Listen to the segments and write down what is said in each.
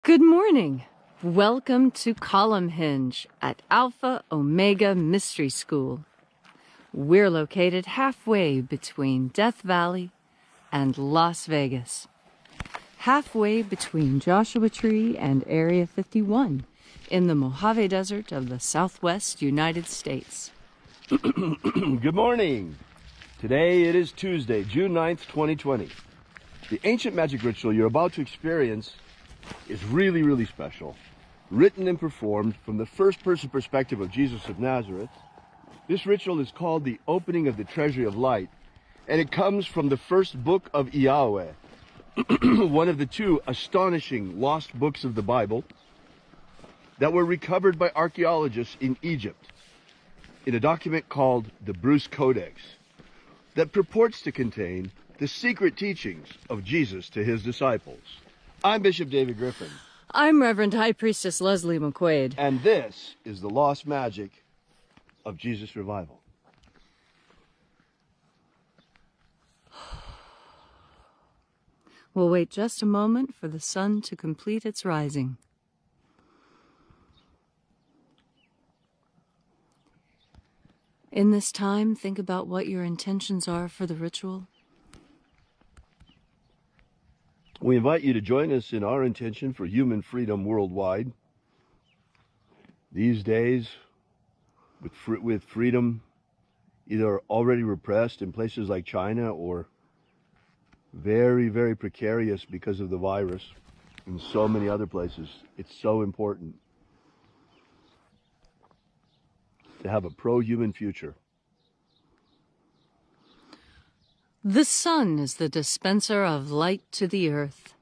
Good morning. Welcome to Column Hinge at Alpha Ωmega Mystery School. We're located halfway between Death Valley and Las Vegas. Halfway between Joshua Tree and Area 51 in the Mojave Desert of the Southwest United States. Good morning. Today it is Tuesday, June 9th, 2020. The ancient magic ritual you're about to experience is really special. Written and performed from the first-person perspective of Jesus of Nazareth. This ritual is called the opening of the Treasury of Light, and it comes from the first book of Yahweh, one of the two astonishing lost books of the Bible that were recovered by archaeologists in Egypt in a document called the Bruce Codex that purports to contain the secret teachings of Jesus to his disciples. I'm Bishop David Griffin. I'm Reverend High Priestess Leslie McQuade. And this is the lost magic of Jesus Revival. We'll wait just a moment for the sun to complete its rising. In this time, think about what your intentions are for the ritual. We invite you to join us in our intention for human freedom worldwide. These days, with freedom either already repressed in places like China or very precarious because of the virus in so many other places, it's so important to have a pro-human future. The sun is the dispenser of light to the earth.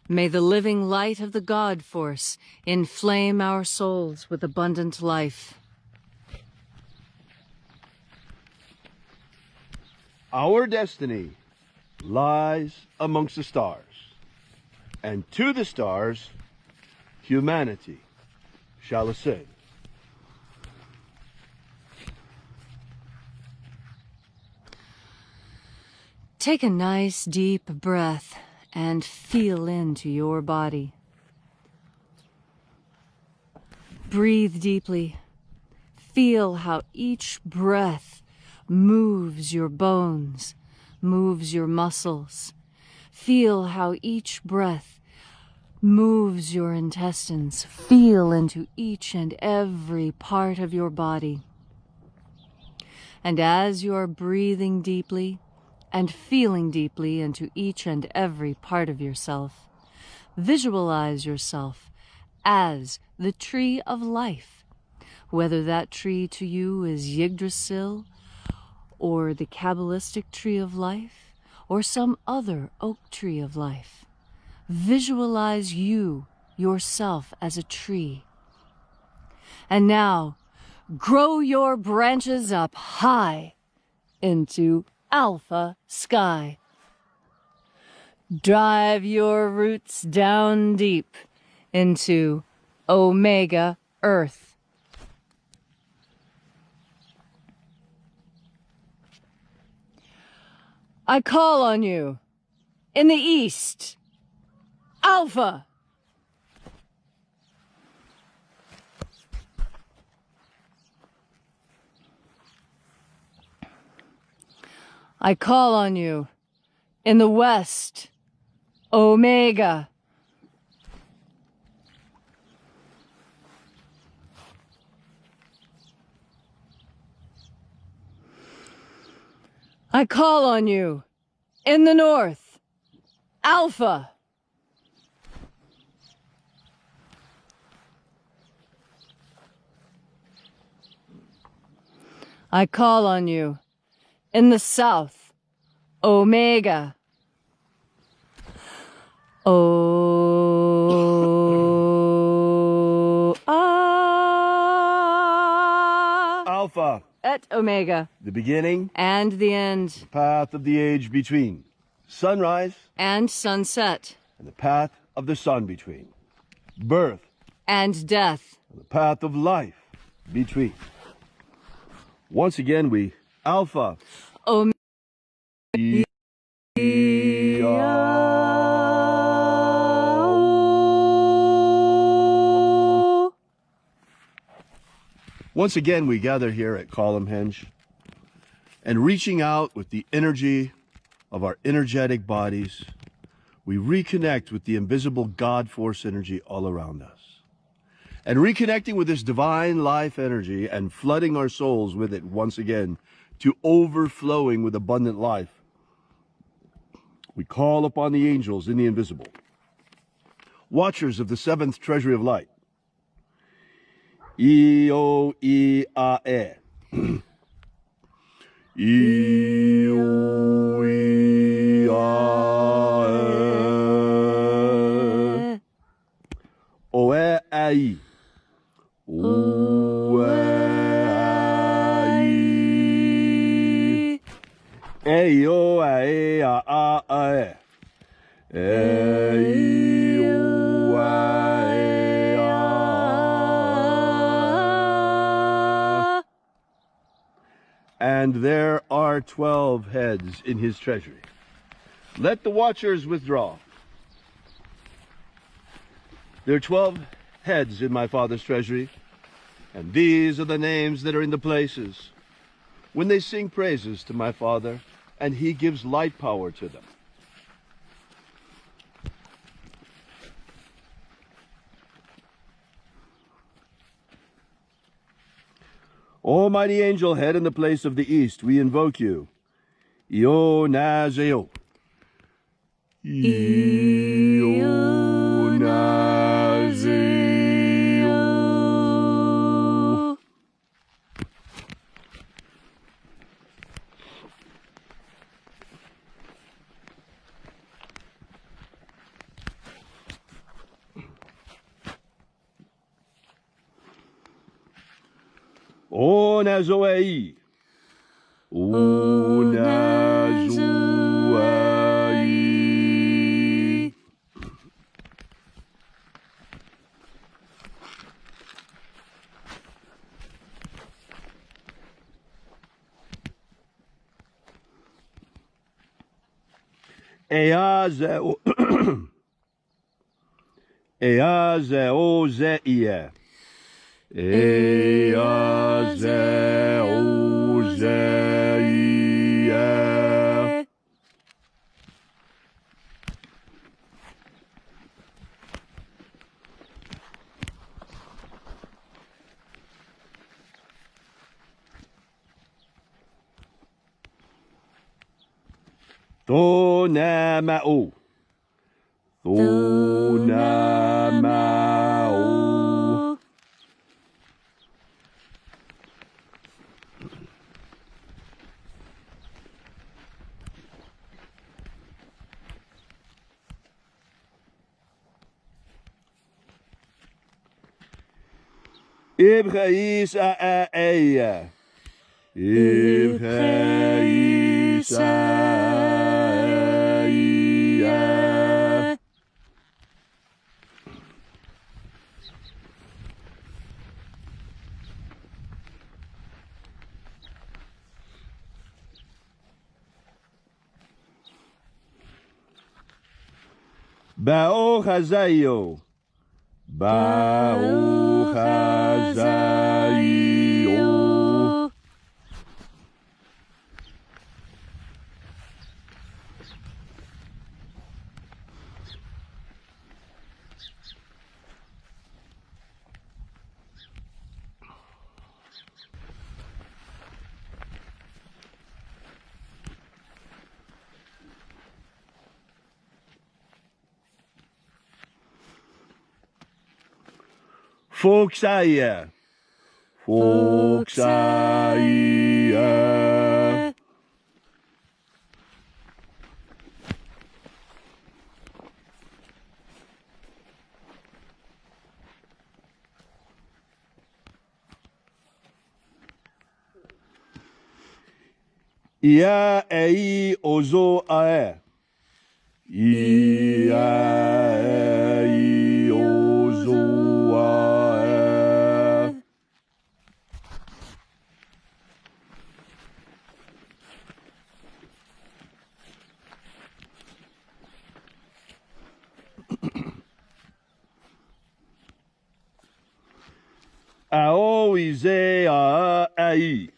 May the living light of the God force inflame our souls with abundant life. Our destiny lies amongst the stars, and to the stars humanity shall ascend. Take a nice deep breath and feel into your body. Breathe deeply. Feel how each breath moves your bones, moves your muscles. Feel how each breath moves your intestines. Feel into each and every part of your body. And as you're breathing deeply, and feeling deeply into each and every part of yourself, visualize yourself as the tree of life, whether that tree to you is Yggdrasil, or the Kabbalistic tree of life, or some other oak tree of life. Visualize you, yourself, as a tree. And now, grow your branches up high into Alpha sky. Drive your roots down deep into Omega Earth. I call on you in the east, Alpha. I call on you in the west, Omega. I call on you in the north, Alpha. I call on you in the south, Omega. Alpha. Et Omega. The beginning. And the end. The path of the age between. Sunrise. And sunset. And the path of the sun between. Birth. And death. And the path of life between. Once again, we Alpha. Omega. Once again, we gather here at Columnhenge and reaching out with the energy of our energetic bodies, we reconnect with the invisible God force energy all around us. And reconnecting with this divine life energy and flooding our souls with it once again to overflowing with abundant life, we call upon the angels in the invisible, watchers of the seventh treasury of light. I-O-E-A-E. I-O-E-A-E. O-E-A-I. O-E-A-I. E-O-A-E-A-A-E. And there are 12 heads in his treasury. Let the watchers withdraw. There are 12 heads in my Father's treasury, and these are the names that are in the places when they sing praises to my Father, and he gives light power to them. Almighty angel, head in the place of the east, we invoke you. Io Nazeo. Io Nazeo. O Nazoei. O Nazoei. Eazeo. Eazeo zeie. Eazeuzeia. Thonamao. Thonamao. Ibreis a eia. Ibreis a eia. Baruch Hazayo. Baruch Hazayo. Foxaia. Foxaia. Ia ei ozo ae. Ia ei ozo ae. Ao ize a ai.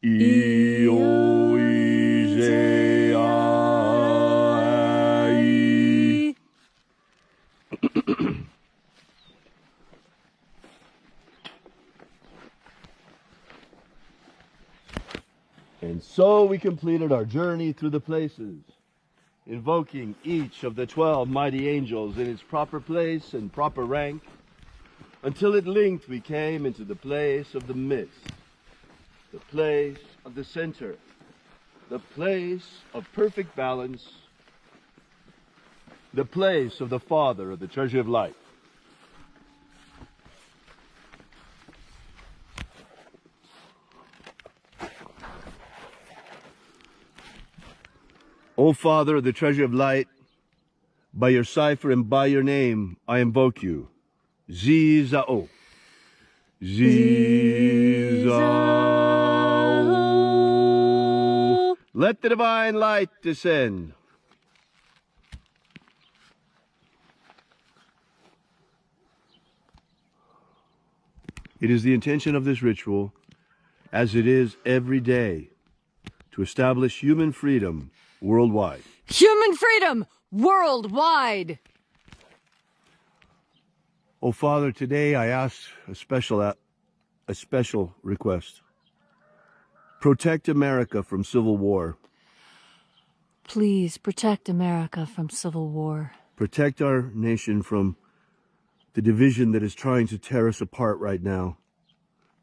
Io ize a ai. And so we completed our journey through the places, invoking each of the 12 mighty angels in its proper place and proper rank, until at length we came into the place of the midst, the place of the center, the place of perfect balance, the place of the Father of the Treasury of Light. O Father of the Treasury of Light, by your cipher and by your name, I invoke you. Zizao. Zizao. Let the divine light descend. It is the intention of this ritual, as it is every day, to establish human freedom worldwide. Human freedom worldwide! Oh, Father, today I ask a special request. Protect America from civil war. Please protect America from civil war. Protect our nation from the division that is trying to tear us apart right now.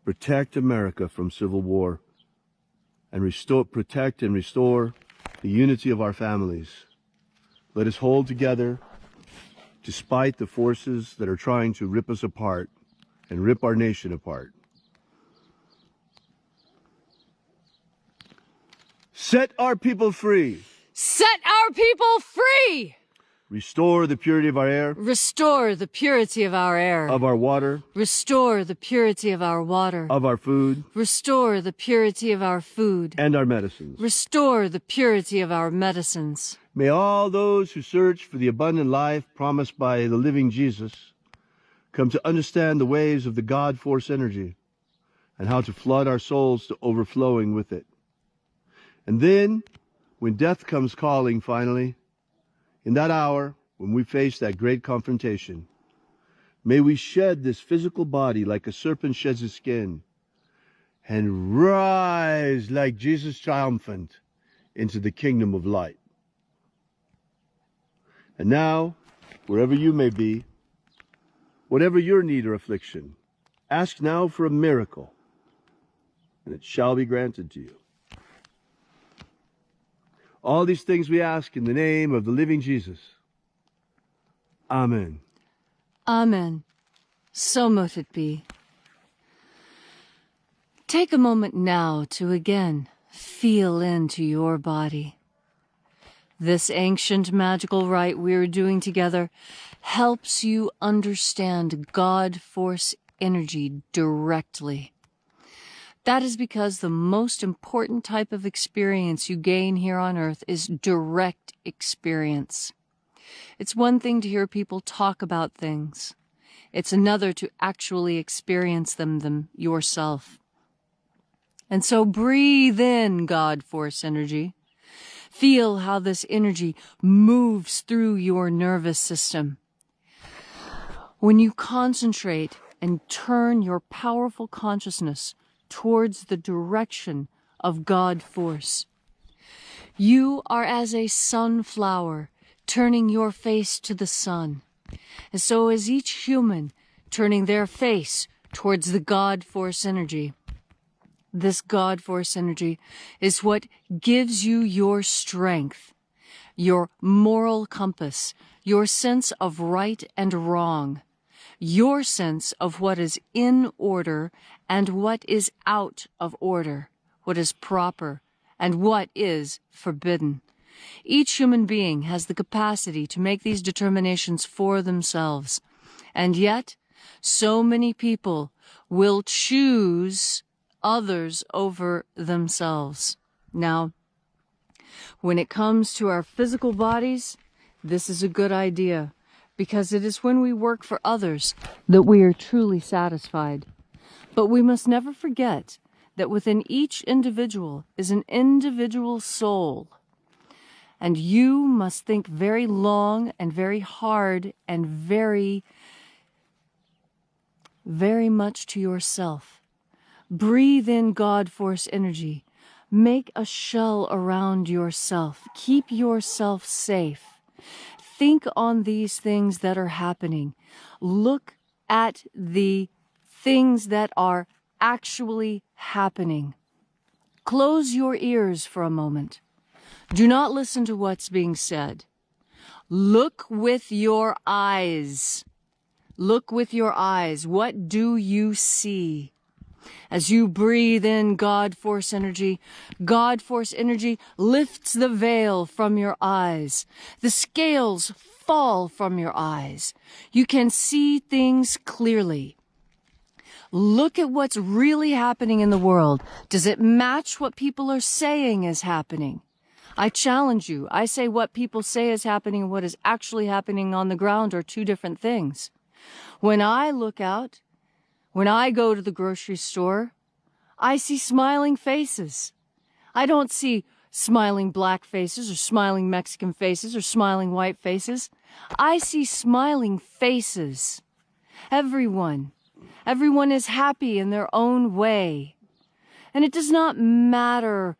Protect America from civil war. And protect and restore the unity of our families. Let us hold together despite the forces that are trying to rip us apart and rip our nation apart. Set our people free. Set our people free! Restore the purity of our air. Restore the purity of our air. Of our water. Restore the purity of our water. Of our food. Restore the purity of our food. And our medicines. Restore the purity of our medicines. May all those who search for the abundant life promised by the living Jesus come to understand the ways of the God Force energy and how to flood our souls to overflowing with it. And then, when death comes calling finally, in that hour, when we face that great confrontation, may we shed this physical body like a serpent sheds his skin and rise like Jesus triumphant into the kingdom of light. And now, wherever you may be, whatever your need or affliction, ask now for a miracle, and it shall be granted to you. All these things we ask in the name of the living Jesus. Amen. Amen. So mote it be. Take a moment now to again feel into your body. This ancient magical rite we're doing together helps you understand God Force energy directly. That is because the most important type of experience you gain here on Earth is direct experience. It's one thing to hear people talk about things. It's another to actually experience them yourself. And so breathe in God Force energy. Feel how this energy moves through your nervous system. When you concentrate and turn your powerful consciousness towards the direction of God Force, you are as a sunflower turning your face to the sun. And so is each human turning their face towards the God Force energy. This God Force energy is what gives you your strength, your moral compass, your sense of right and wrong, your sense of what is in order and what is out of order, what is proper and what is forbidden. Each human being has the capacity to make these determinations for themselves, and yet so many people will choose others over themselves. Now, when it comes to our physical bodies, this is a good idea, because it is when we work for others that we are truly satisfied. But we must never forget that within each individual is an individual soul. And you must think very long and very hard and very, very much to yourself. Breathe in God Force energy. Make a shell around yourself. Keep yourself safe. Think on these things that are happening. Look at the things that are actually happening. Close your ears for a moment. Do not listen to what's being said. Look with your eyes. Look with your eyes. What do you see? As you breathe in God Force energy lifts the veil from your eyes. The scales fall from your eyes. You can see things clearly. Look at what's really happening in the world. Does it match what people are saying is happening? I challenge you. I say what people say is happening and what is actually happening on the ground are two different things. When I look out, when I go to the grocery store, I see smiling faces. I don't see smiling black faces or smiling Mexican faces or smiling white faces. I see smiling faces. Everyone is happy in their own way. And it does not matter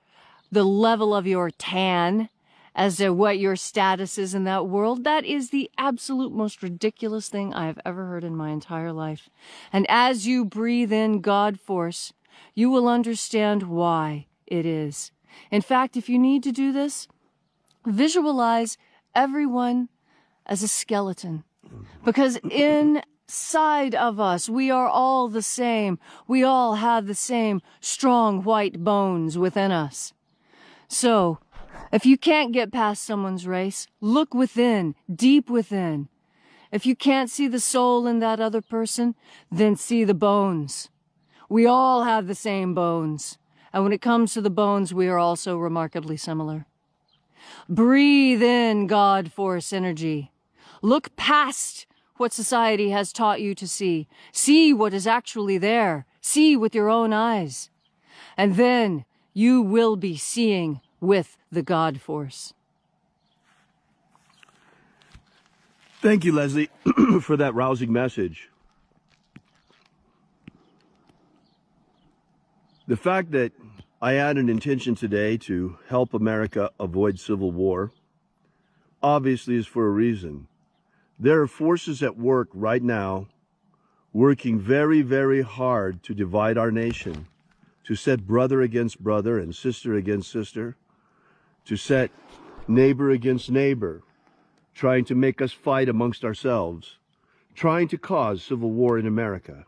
the level of your tan as to what your status is in that world. That is the absolute most ridiculous thing I have ever heard in my entire life. And as you breathe in God Force, you will understand why it is. In fact, if you need to do this, visualize everyone as a skeleton. Because inside of us, we are all the same. We all have the same strong white bones within us. So, if you can't get past someone's race, look within, deep within. If you can't see the soul in that other person, then see the bones. We all have the same bones. And when it comes to the bones, we are also remarkably similar. Breathe in God Force energy. Look past what society has taught you to see. See what is actually there. See with your own eyes. And then you will be seeing with the God Force. Thank you, Leslie, for that rousing message. The fact that I had an intention today to help America avoid civil war obviously is for a reason. There are forces at work right now working very, very hard to divide our nation, to set brother against brother and sister against sister, to set neighbor against neighbor, trying to make us fight amongst ourselves, trying to cause civil war in America.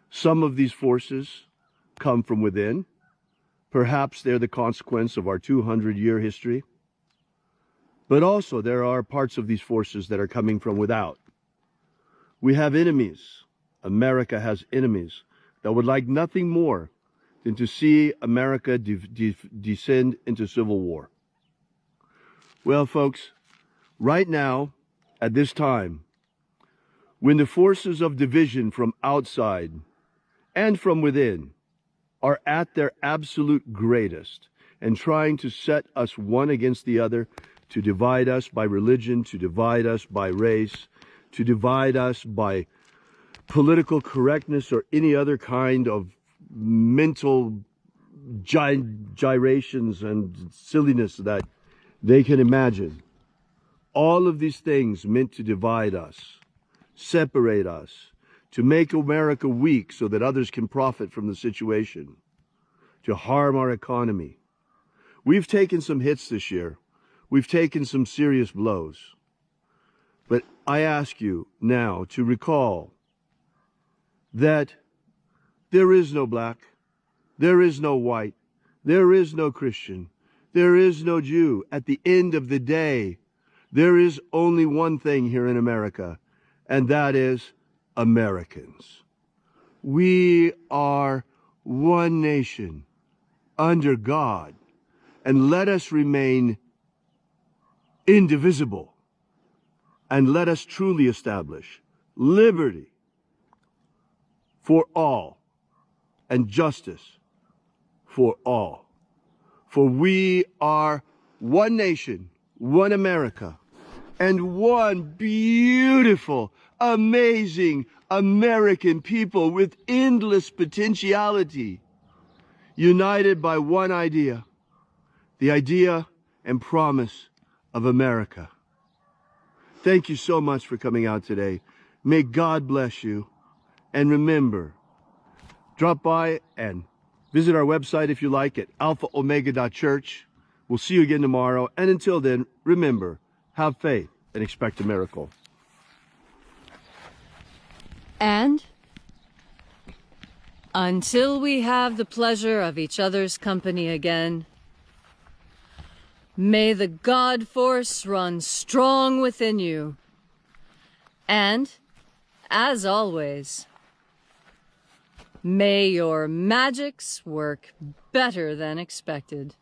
Some of these forces come from within. Perhaps they're the consequence of our 200-year history. But also there are parts of these forces that are coming from without. We have enemies. America has enemies that would like nothing more than to see America descend into civil war. Well, folks, right now, at this time, when the forces of division from outside and from within are at their absolute greatest and trying to set us one against the other, to divide us by religion, to divide us by race, to divide us by political correctness or any other kind of mental gyrations and silliness that they can imagine. All of these things meant to divide us, separate us, to make America weak so that others can profit from the situation, to harm our economy. We've taken some hits this year. We've taken some serious blows. But I ask you now to recall that there is no black, there is no white, there is no Christian, there is no Jew. At the end of the day, there is only one thing here in America, and that is Americans. We are one nation under God, and let us remain indivisible, and let us truly establish liberty, for all, and justice for all. For we are one nation, one America, and one beautiful, amazing American people with endless potentiality, united by one idea, the idea and promise of America. Thank you so much for coming out today. May God bless you. And remember, drop by and visit our website if you like at alphaomega.church. We'll see you again tomorrow. And until then, remember, have faith and expect a miracle. And until we have the pleasure of each other's company again, may the God Force run strong within you. And, as always, may your magics work better than expected.